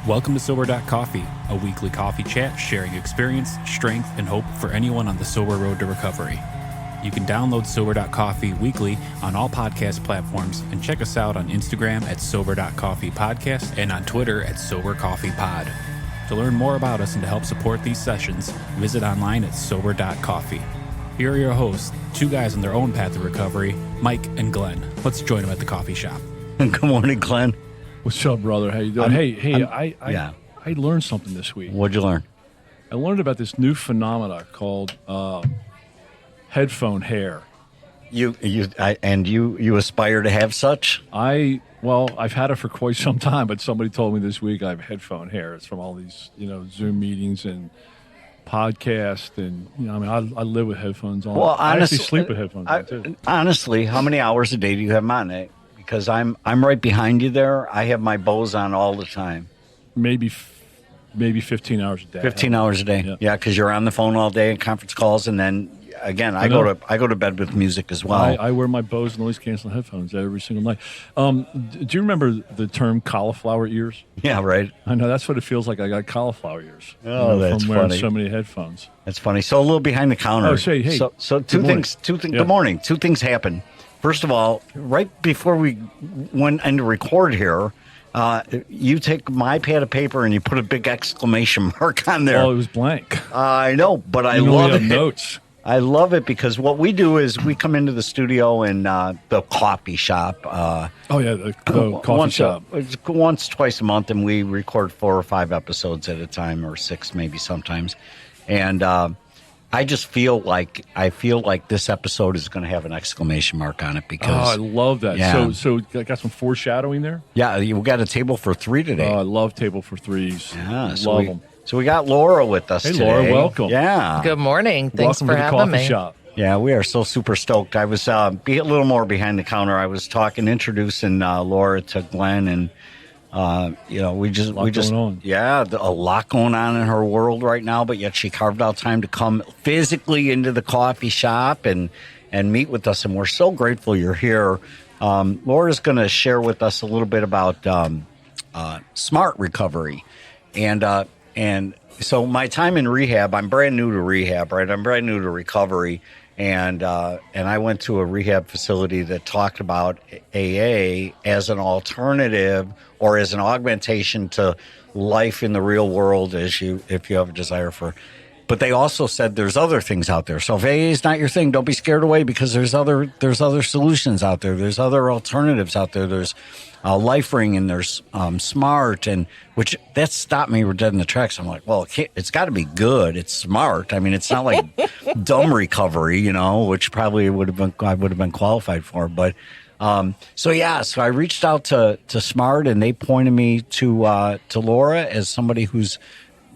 Welcome to Sober.Coffee, a weekly coffee chat sharing experience, strength, and hope for anyone on the sober road to recovery. You can download Sober.Coffee weekly on all podcast platforms and check us out on Instagram at Sober.Coffee Podcast and on Twitter at Sober.Coffee Pod. To learn more about us and to help support these sessions, visit online at Sober.Coffee. Here are your hosts, two guys on their own path to recovery, Mike and Glenn. Let's join them at the coffee shop. Good morning, Glenn. What's up, brother? How you doing? I learned something this week. What'd you learn? I learned about this new phenomena called headphone hair. You aspire to have such? I've had it for quite some time, but somebody told me this week I have headphone hair. It's from all these, Zoom meetings and podcasts, and I live with headphones on. Well, I actually sleep with headphones on too. Honestly, how many hours a day do you have them on? Because I'm right behind you there. I have my Bose on all the time. Maybe 15 hours a day. 15 hours a day. Yeah, because you're on the phone all day in conference calls, and then again, I go to bed with music as well. I wear my Bose noise canceling headphones every single night. Do you remember the term cauliflower ears? Yeah, right. I know that's what it feels like. I got cauliflower ears. Oh, that's from wearing funny. So many headphones. That's funny. So a little behind the counter. Oh, say hey. So two things. Yeah. Good morning. Two things happened. First of all, right before we went in to record here, you take my pad of paper and you put a big exclamation mark on there. Oh, it was blank. I know, but I love it. Notes. I love it because what we do is we come into the studio in the coffee shop. The coffee shop. Once, twice a month, and we record 4 or 5 episodes at a time, or 6 maybe sometimes. And I just feel like this episode is going to have an exclamation mark on it because I love that. Yeah. So I got some foreshadowing there. Yeah, we got a table for 3 today. Oh, I love table for 3s. Yeah, love them. So we got Laura with us today. Hey, Laura, welcome. Yeah. Good morning. Thanks welcome for to the having coffee me. shop. Yeah, we are so super stoked. I was be a little more behind the counter. I was introducing Laura to Glenn, and we just going on. Yeah, a lot going on in her world right now. But yet she carved out time to come physically into the coffee shop and meet with us, and we're so grateful you're here. Laura's going to share with us a little bit about smart recovery, and so my time in rehab, I'm brand new to rehab, right? I'm brand new to recovery. And I went to a rehab facility that talked about AA as an alternative or as an augmentation to life in the real world if you have a desire for. But they also said there's other things out there. So if AA is not your thing, don't be scared away because there's other solutions out there. There's other alternatives out there. There's LifeRing and there's Smart, and which that stopped me dead in the tracks. I'm like, well, it's got to be good. It's smart. I mean, it's not like dumb recovery, which probably I would have been qualified for. But so I reached out to Smart, and they pointed me to Laura as somebody who's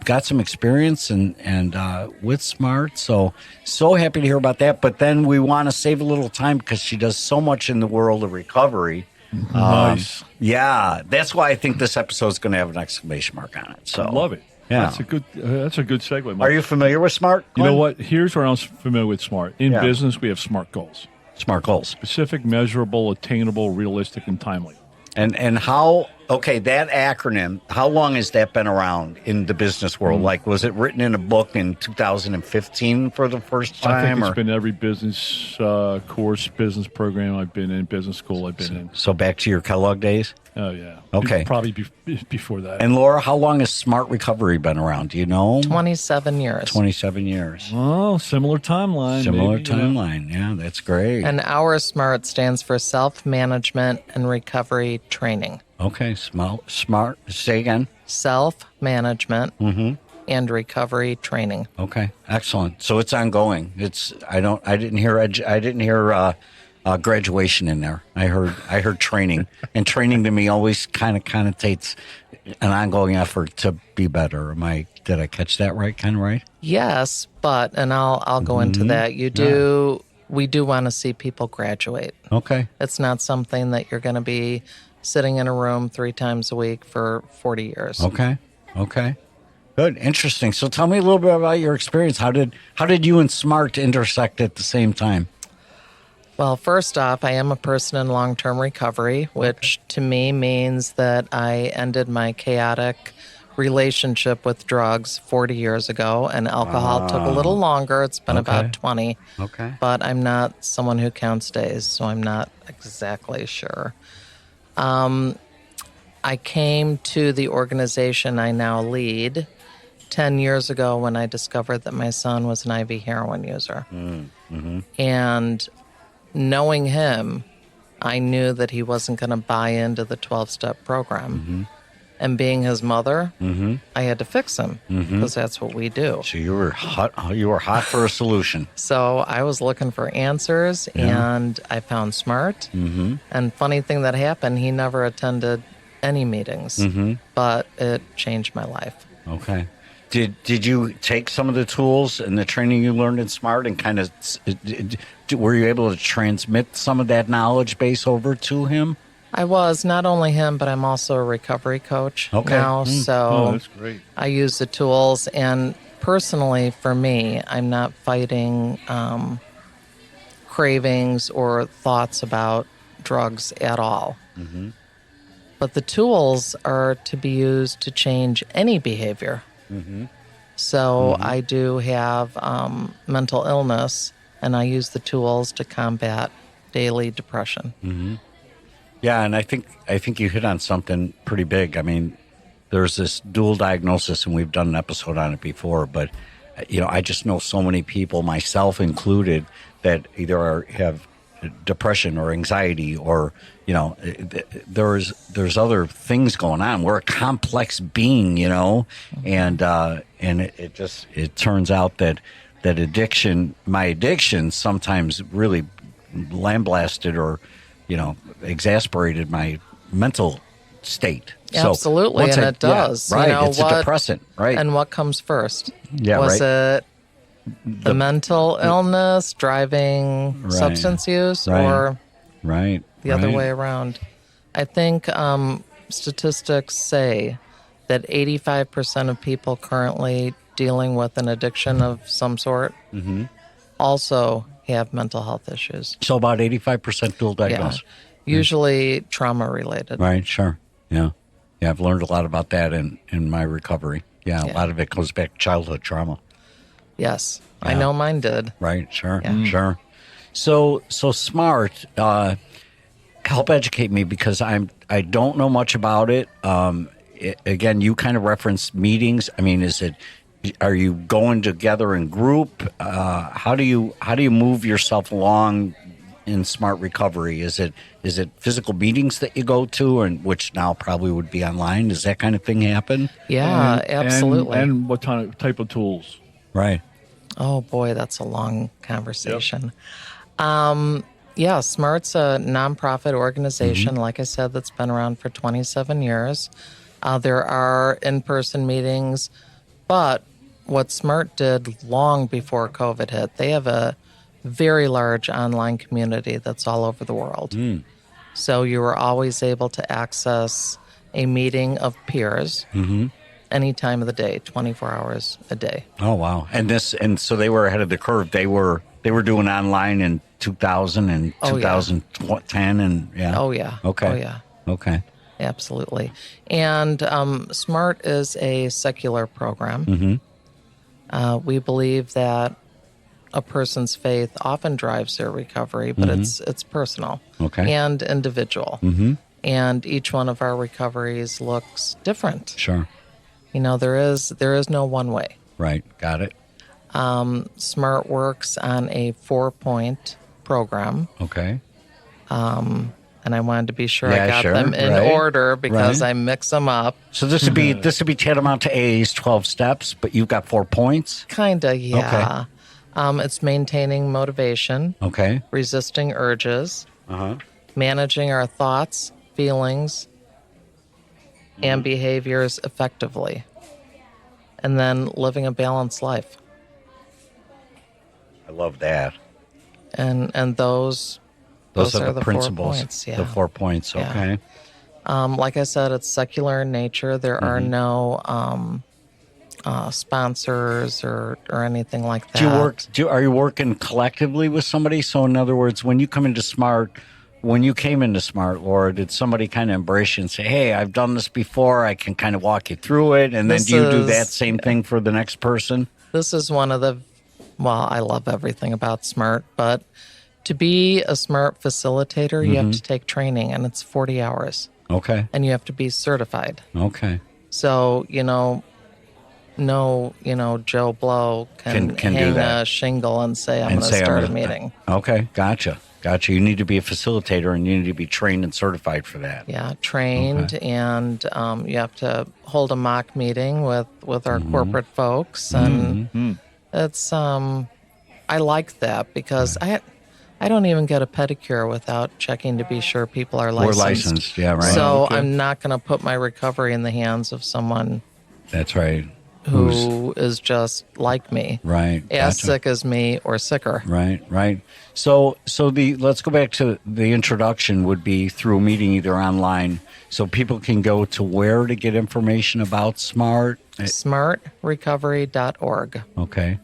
got some experience and with Smart. So happy to hear about that. But then we want to save a little time because she does so much in the world of recovery. Nice. Yeah, that's why I think this episode is going to have an exclamation mark on it. So I love it. Yeah, that's a good segue, Mike. Are you familiar with Smart, Glenn? You know what? Here's where I'm familiar with Smart. In business, we have SMART goals. SMART goals. Specific, measurable, attainable, realistic, and timely. And how, that acronym, how long has that been around in the business world? Like, was it written in a book in 2015 for the first time? I think it's been every business course, business program I've been in, business school I've been in. So back to your Kellogg days? Oh, yeah. Okay. Probably before that. And Laura, how long has Smart Recovery been around? Do you know? 27 years. 27 years. Oh, similar timeline. Timeline. Yeah, that's great. And our SMART stands for Self-Management and Recovery Training. Okay, smart. Say again. Self-management and recovery training. Okay, excellent. So it's ongoing. I didn't hear graduation in there. I heard training, and training to me always kind of connotates an ongoing effort to be better. Did I catch that right? Kind of right? Yes, but I'll go into that. We do want to see people graduate. Okay. It's not something that you're going to be sitting in a room 3 times a week for 40 years. Okay. Good. Interesting. So tell me a little bit about your experience. How did you and Smart intersect at the same time? Well, first off, I am a person in long-term recovery, which to me means that I ended my chaotic relationship with drugs 40 years ago, and alcohol took a little longer. It's been about 20. Okay. But I'm not someone who counts days, so I'm not exactly sure. I came to the organization I now lead 10 years ago when I discovered that my son was an IV heroin user. And knowing him, I knew that he wasn't going to buy into the 12-step program. And being his mother, I had to fix him because that's what we do. So you were hot. You were hot for a solution. So I was looking for answers, and I found Smart. And funny thing that happened, he never attended any meetings, but it changed my life. Okay. Did you take some of the tools and the training you learned in Smart and kind of were you able to transmit some of that knowledge base over to him? I was, not only him, but I'm also a recovery coach now. So that's great. I use the tools. And personally, for me, I'm not fighting cravings or thoughts about drugs at all. But the tools are to be used to change any behavior. So I do have mental illness, and I use the tools to combat daily depression. Yeah, and I think you hit on something pretty big. I mean, there's this dual diagnosis, and we've done an episode on it before. But I just know so many people, myself included, that either have depression or anxiety, or there's other things going on. We're a complex being, and it turns out that my addiction sometimes really lambasted or exasperated my mental state. Absolutely, and it does. Yeah, right, it's a depressant, right? And what comes first? Yeah, was right. it the mental illness driving substance use, or the other way around? I think statistics say that 85% of people currently dealing with an addiction of some sort also have mental health issues. So about 85% dual diagnosis. Yeah. Usually trauma related. Right, sure. Yeah. Yeah, I've learned a lot about that in my recovery. Yeah, a lot of it goes back to childhood trauma. Yes. I know mine did. Right, sure. Sure. So Smart, help educate me, because I don't know much about it. Again, you kind of referenced meetings. I mean, are you going together in group? How do you move yourself along in Smart Recovery? Is it physical meetings that you go to, and which now probably would be online? Does that kind of thing happen? Yeah, absolutely. And what type of tools? Right. Oh boy, that's a long conversation. Yeah, Smart's a nonprofit organization, like I said, that's been around for 27 years. There are in-person meetings, but what Smart did long before COVID hit, they have a very large online community that's all over the world. So you were always able to access a meeting of peers any time of the day, 24 hours a day. Oh, wow. And so they were ahead of the curve. They were doing online in 2000 and 2010 and Oh, yeah. Okay. Oh, yeah. Okay. Absolutely. And Smart is a secular program. We believe that a person's faith often drives their recovery, but it's personal and individual. And each one of our recoveries looks different. Sure. There is no one way. Right. Got it. Smart works on a 4-point program. Okay. And I wanted to be sure I got sure. them in order because I mix them up. So this would be tantamount to AA's 12 steps, but you've got 4 points? Kinda, yeah. Okay. It's maintaining motivation. Okay. Resisting urges. Managing our thoughts, feelings, and behaviors effectively. And then living a balanced life. I love that. And those are the principles. 4 points. Yeah. The 4 points. Okay. Like I said, it's secular in nature. There are no sponsors or anything like that. Are you working collectively with somebody? So in other words, when you come into Smart, when you came into Smart, Laura, did somebody kind of embrace you and say, hey, I've done this before, I can kind of walk you through it? And then do you do that same thing for the next person? This is one of the, well, I love everything about Smart, but to be a Smart facilitator, you have to take training, and it's 40 hours. Okay. And you have to be certified. Okay. So, Joe Blow can do hang that. a shingle and say, I'm going to start a meeting. Okay, gotcha. You need to be a facilitator, and you need to be trained and certified for that. Yeah, trained, and you have to hold a mock meeting with our corporate folks, and it's I like that because I don't even get a pedicure without checking to be sure people are licensed. We're licensed, yeah, right. So I'm not going to put my recovery in the hands of someone. That's right. Who is just like me, right? As sick as me or sicker, right. So let's go back to the introduction. Would be through a meeting either online, so people can go to where to get information about Smart. Smartrecovery.org. Okay,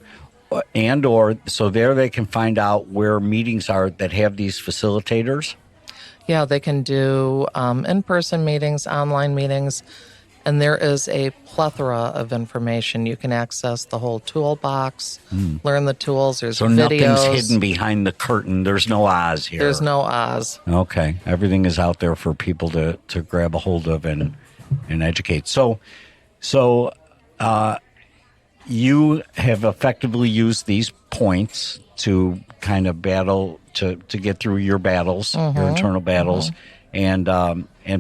or so there they can find out where meetings are that have these facilitators. Yeah, they can do in-person meetings, online meetings. And there is a plethora of information. You can access the whole toolbox, learn the tools. There's so videos. Nothing's hidden behind the curtain. There's no Oz here. There's no Oz. Okay. Everything is out there for people to grab a hold of and educate. So you have effectively used these points to kind of battle, to get through your battles, your internal battles. And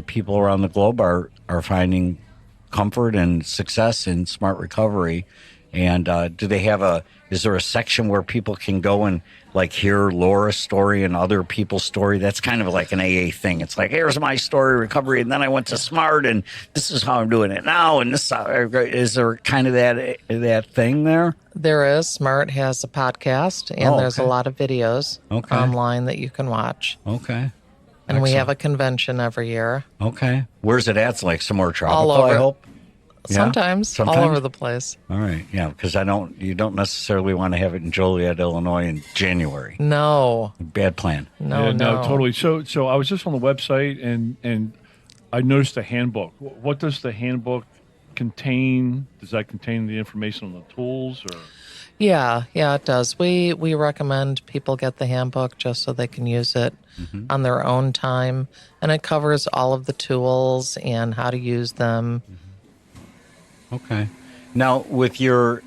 people around the globe are finding comfort and success in Smart Recovery. And do they have is there a section where people can go and like hear Laura's story and other people's story? That's kind of like an AA thing. It's like, here's my story, recovery, and then I went to Smart, and this is how I'm doing it now. And this is there kind of that thing there? There is. Smart has a podcast, and there's a lot of videos online that you can watch. Okay. And we have a convention every year. Okay. Where's it at? It's like somewhere tropical, all over. I hope? Sometimes, all over the place. All right. Yeah, because you don't necessarily want to have it in Joliet, Illinois in January. No. Bad plan. No, totally. So I was just on the website, and I noticed a handbook. What does the handbook contain? Does that contain the information on the tools? Or? Yeah, it does. We recommend people get the handbook just so they can use it on their own time, and it covers all of the tools and how to use them. Okay. Now, with your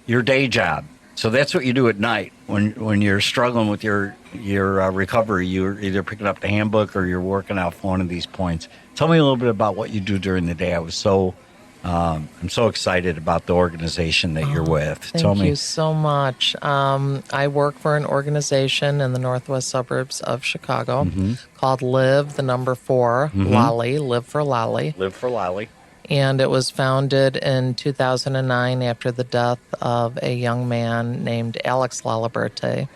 day job, so that's what you do at night when you're struggling with your recovery. You're either picking up the handbook or you're working off one of these points. Tell me a little bit about what you do during the day. I'm so excited about the organization that you're with. Thank you so much. I work for an organization in the northwest suburbs of Chicago called Live, the number 4, Lolly, Live for Lolly. Live for Lolly. And it was founded in 2009 after the death of a young man named Alex Laliberte,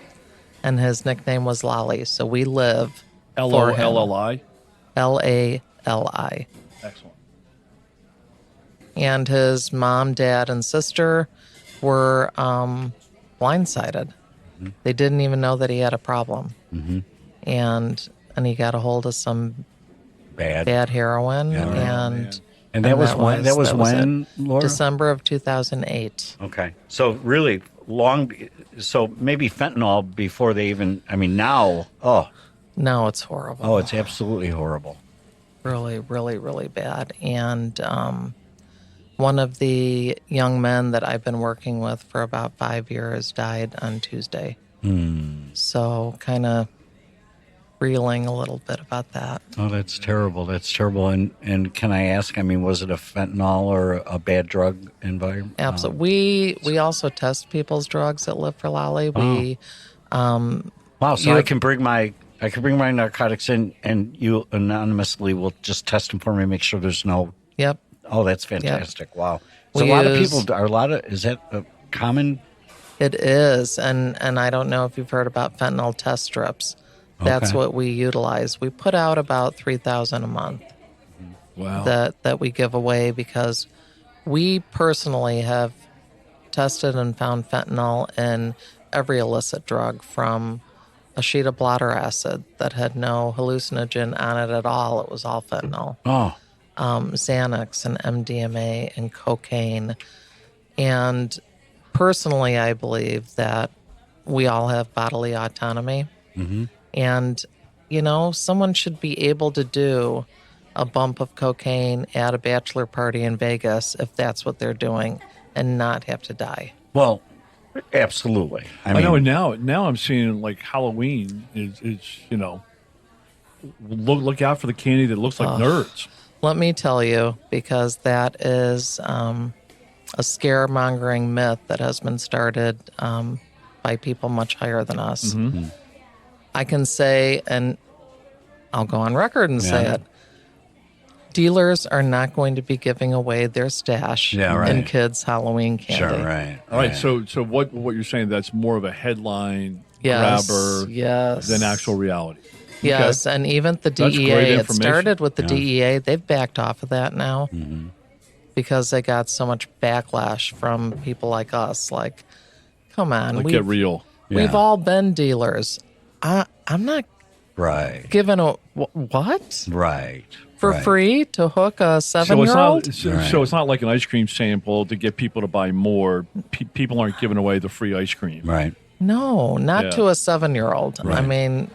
and his nickname was Lolly. So we live for him. L-O-L-L-I? L-A-L-I. Excellent. And his mom, dad, and sister were blindsided. They didn't even know that he had a problem. And he got a hold of some bad heroin. And that was when, Laura? December of 2008. Okay. So really long, so maybe fentanyl before they even, now, No, it's horrible. Oh, it's absolutely horrible. Really, really, really bad. And one of the young men that I've been working with for about 5 years died on Tuesday. So kind of reeling a little bit about that. Oh, that's terrible. That's terrible. And can I ask, was it a fentanyl or a bad drug environment? Absolutely. We also test people's drugs at Live for Lolly. Wow. So I can bring my narcotics in, and you anonymously will just test them for me, make sure there's no. Yep. Oh, that's fantastic. Yep. Wow. So is that a common? It is. And I don't know if you've heard about fentanyl test strips. That's what we utilize. We put out about 3,000 a month. Wow. That we give away because we personally have tested and found fentanyl in every illicit drug, from a sheet of blotter acid that had no hallucinogen on it at all. It was all fentanyl. Oh, Xanax and MDMA and cocaine. And personally, I believe that we all have bodily autonomy. And, someone should be able to do a bump of cocaine at a bachelor party in Vegas if that's what they're doing and not have to die. well, absolutely. I know, and now I'm seeing like Halloween is look out for the candy that looks like nerds. Let me tell you, because that is a scaremongering myth that has been started by people much higher than us. I can say, and I'll go on record and say it, dealers are not going to be giving away their stash in kids' Halloween candy. Sure, right. All right, so what you're saying, that's more of a headline Yes, grabber yes. than actual reality. Yes, and even the That's DEA, great it information. started with the DEA. They've backed off of that now because they got so much backlash from people like us. Like, come on. Like, get real. We've all been dealers. I'm not Right. giving a what Right. for right. free to hook a So 7-year-old. so it's not like an ice cream sample to get people to buy more. People aren't giving away the free ice cream. Right. No, not Yeah. to a 7-year-old. I Right. mean,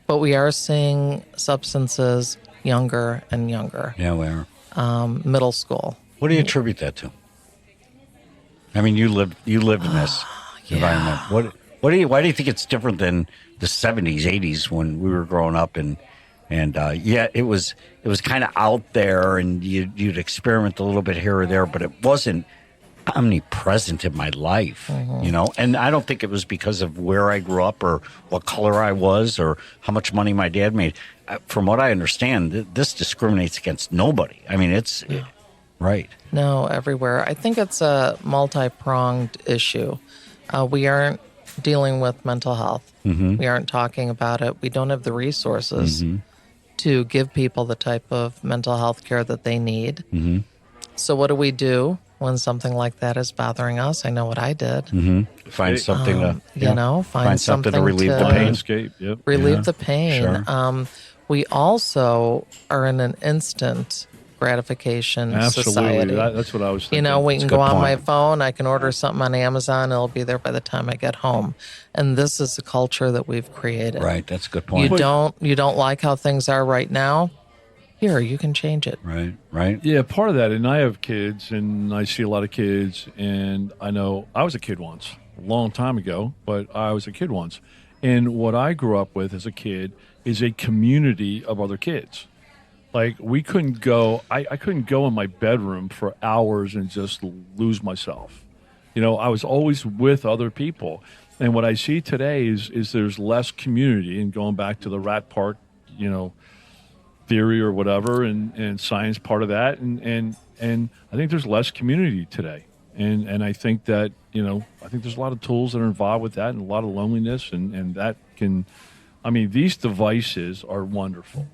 but we are seeing substances younger and younger. Yeah, we are. Middle school. What do you attribute that to? I mean, you lived in this environment. Why do you think it's different than the 70s, 80s when we were growing up and it was kind of out there and you'd experiment a little bit here or there, but it wasn't omnipresent in my life, and I don't think it was because of where I grew up or what color I was or how much money my dad made. From what I understand, this discriminates against nobody. I mean, it's right. No, everywhere. I think it's a multi-pronged issue. We aren't dealing with mental health. We aren't talking about it. We don't have the resources to give people the type of mental health care that they need. So what do we do when something like that is bothering us? I know what I did. Find something to find something to relieve the to pain. Escape. Yep. relieve the pain. Sure. We also are in an instant gratification society. Absolutely. That's what I was thinking. We can a go good on my point. phone. I can order something on Amazon. It'll be there by the time I get home. And this is the culture that we've created. Right. That's a good You point. don't like how things are right now? Here, you can change it. Right. Right. Yeah, part of that, and I have kids, and I see a lot of kids, and I know I was a kid once, a long time ago, but I was a kid once. And what I grew up with as a kid is a community of other kids. Like, we couldn't go, I couldn't go in my bedroom for hours and just lose myself. I was always with other people. And what I see today is there's less community, and going back to the rat park, theory or whatever, and science part of that, and I think there's less community today, and I think that I think there's a lot of tools that are involved with that, and a lot of loneliness, and that can, these devices are wonderful,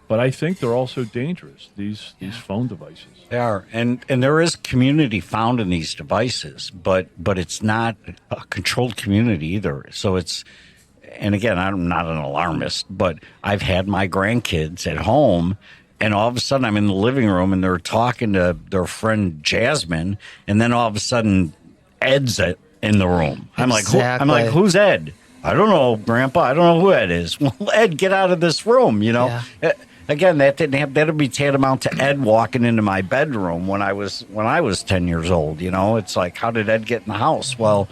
but I think they're also dangerous. These phone devices. They are, and there is community found in these devices, but it's not a controlled community either. So it's. And again, I'm not an alarmist, but I've had my grandkids at home, and all of a sudden I'm in the living room and they're talking to their friend Jasmine, and then all of a sudden Ed's in the room. I'm like, who's Ed? I don't know, Grandpa. I don't know who Ed is. Well, Ed, get out of this room. Again, that'd be tantamount to Ed walking into my bedroom when I was 10 years old. It's like, how did Ed get in the house? Well,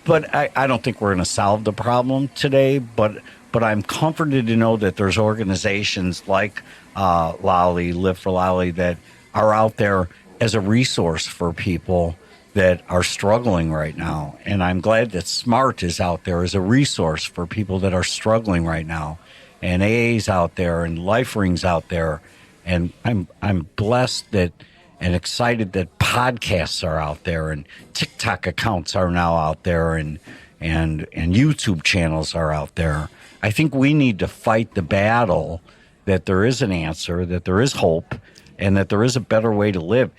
But I don't think we're going to solve the problem today. But I'm comforted to know that there's organizations like Lolly, Live for Lolly, that are out there as a resource for people that are struggling right now. And I'm glad that SMART is out there as a resource for people that are struggling right now. And AA's out there, and Life Ring's out there. And I'm blessed that and excited that podcasts are out there, and TikTok accounts are now out there, and YouTube channels are out there. I think we need to fight the battle that there is an answer, that there is hope, and that there is a better way to live.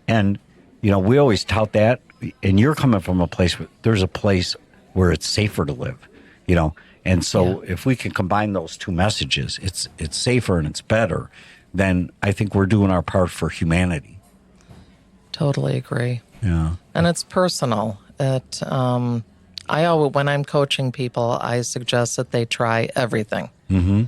And we always tout that, and you're coming from a place where there's a place where it's safer to live, And so if we can combine those two messages, it's safer and it's better, then I think we're doing our part for humanity. Totally agree. Yeah. And it's personal. When I'm coaching people, I suggest that they try everything. Mm-hmm.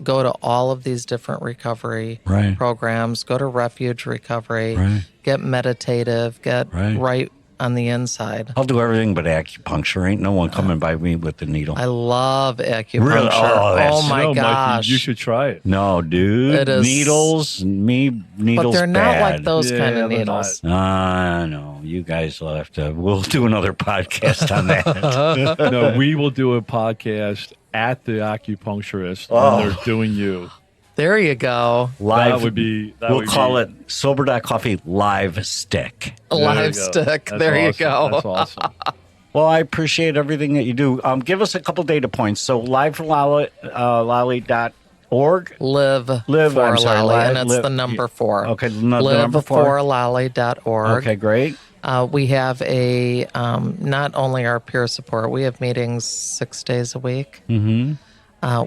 Go to all of these different recovery programs, go to refuge recovery, get meditative, get right on the inside. I'll do everything but acupuncture. Ain't no one coming by me with the needle. I love acupuncture. Really? Oh my No, gosh. Mikey, you should try it. No, dude. It is- Needles But they're not like those kind of they're needles. No, you guys will have to. We'll do another podcast on that. No, we will do a podcast at the acupuncturist when they're doing you. There you go. Live. That would be. We'll call it Sober.Coffee Live Stick. A live stick. That's There you awesome. go. That's awesome. Well, I appreciate everything that you do. Give us a couple data points. So liveforlolly.org. Live I'm for sorry, Lolly, and live- it's the number 4. Okay, the number 4. Liveforlolly.org. Okay, great. We have not only our peer support, we have meetings 6 days a week. Mm-hmm.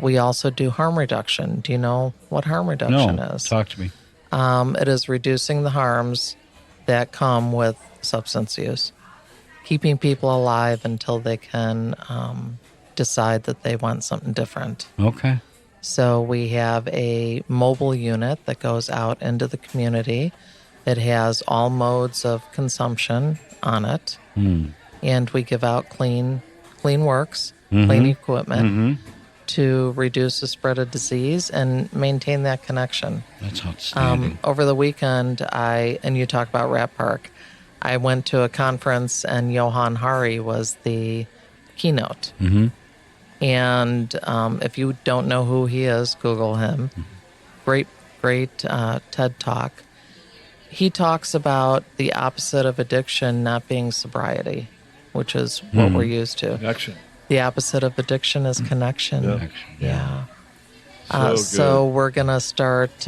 We also do harm reduction. Do you know what harm reduction is? Talk to me. It is reducing the harms that come with substance use, keeping people alive until they can decide that they want something different. Okay. So we have a mobile unit that goes out into the community. It has all modes of consumption on it. And we give out clean works, clean equipment to reduce the spread of disease and maintain that connection. That's outstanding. Over the weekend, and you talk about Rat Park, I went to a conference and Johan Hari was the keynote. And if you don't know who he is, Google him. Great TED Talk. He talks about the opposite of addiction not being sobriety, which is what we're used to. Connection. The opposite of addiction is connection. Yeah. So we're going to start.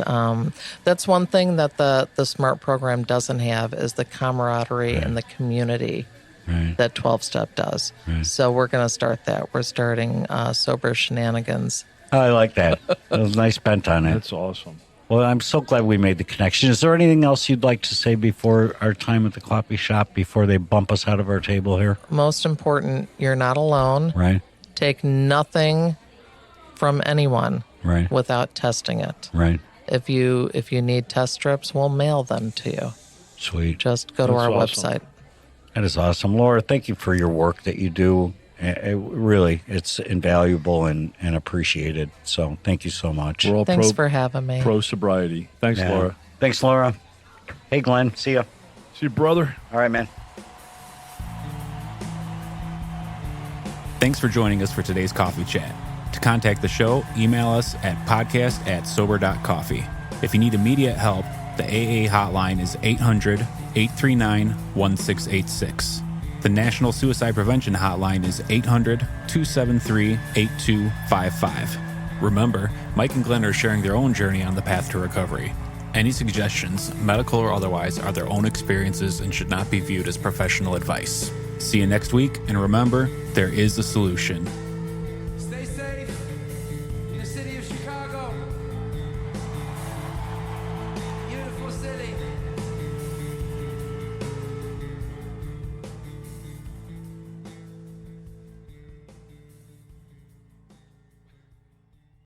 That's one thing that the SMART program doesn't have is the camaraderie and the community that 12-Step does. So we're going to start that. We're starting Sober Shenanigans. I like that. That was a nice bent on it. That's awesome. Well, I'm so glad we made the connection. Is there anything else you'd like to say before our time at the coffee shop, before they bump us out of our table here? Most important, you're not alone. Right. Take nothing from anyone without testing it. Right. If you need test strips, we'll mail them to you. Sweet. Just go to our awesome. website. That is awesome. Laura, thank you for your work that you do. It's invaluable and appreciated. So thank you so much. We're all Thanks for having me. pro sobriety. Thanks, Yeah. Laura. Thanks, Laura. Hey, Glenn. See ya. See you, brother. All right, man. Thanks for joining us for today's coffee chat. To contact the show, email us at podcast@sober.coffee. If you need immediate help, the AA hotline is 800-839-1686. The National Suicide Prevention Hotline is 800-273-8255. Remember, Mike and Glenn are sharing their own journey on the path to recovery. Any suggestions, medical or otherwise, are their own experiences and should not be viewed as professional advice. See you next week, and remember, there is a solution.